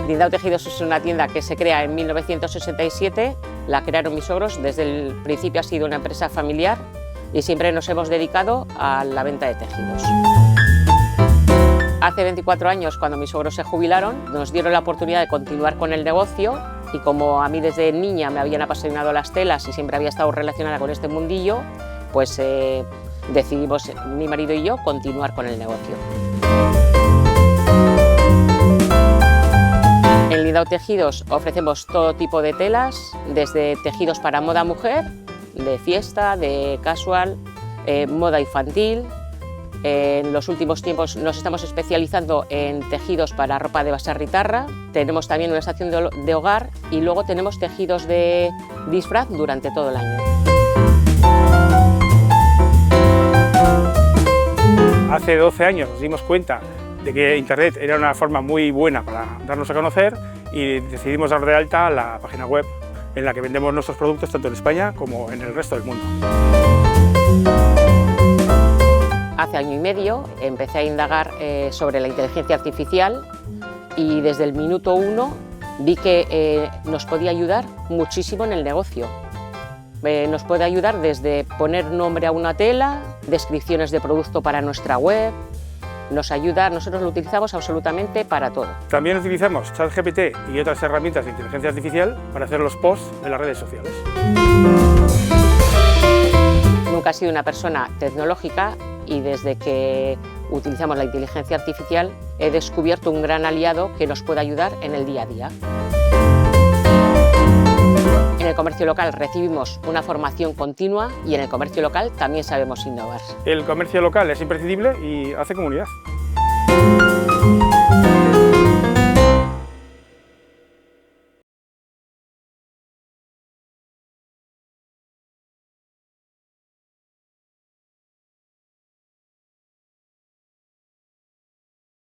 Lindau Tejidos es una tienda que se crea en 1967, la crearon mis suegros, desde el principio ha sido una empresa familiar y siempre nos hemos dedicado a la venta de tejidos. Hace 24 años, cuando mis suegros se jubilaron, nos dieron la oportunidad de continuar con el negocio y como a mí desde niña me habían apasionado las telas y siempre había estado relacionada con este mundillo, pues decidimos, mi marido y yo, continuar con el negocio. En Lindau Tejidos ofrecemos todo tipo de telas, desde tejidos para moda mujer, de fiesta, de casual, moda infantil. En los últimos tiempos nos estamos especializando en tejidos para ropa de basarritarra, tenemos también una estación de hogar y luego tenemos tejidos de disfraz durante todo el año. Hace 12 años nos dimos cuenta de que Internet era una forma muy buena para darnos a conocer y decidimos dar de alta la página web en la que vendemos nuestros productos tanto en España como en el resto del mundo. Hace año y medio empecé a indagar sobre la inteligencia artificial y desde el minuto 1 vi que nos podía ayudar muchísimo en el negocio. Nos puede ayudar desde poner nombre a una tela, descripciones de producto para nuestra web. Nos ayuda, nosotros lo utilizamos absolutamente para todo. También utilizamos ChatGPT y otras herramientas de inteligencia artificial para hacer los posts de las redes sociales. Nunca he sido una persona tecnológica y desde que utilizamos la inteligencia artificial he descubierto un gran aliado que nos puede ayudar en el día a día. En el comercio local recibimos una formación continua y en el comercio local también sabemos innovar. El comercio local es imprescindible y hace comunidad.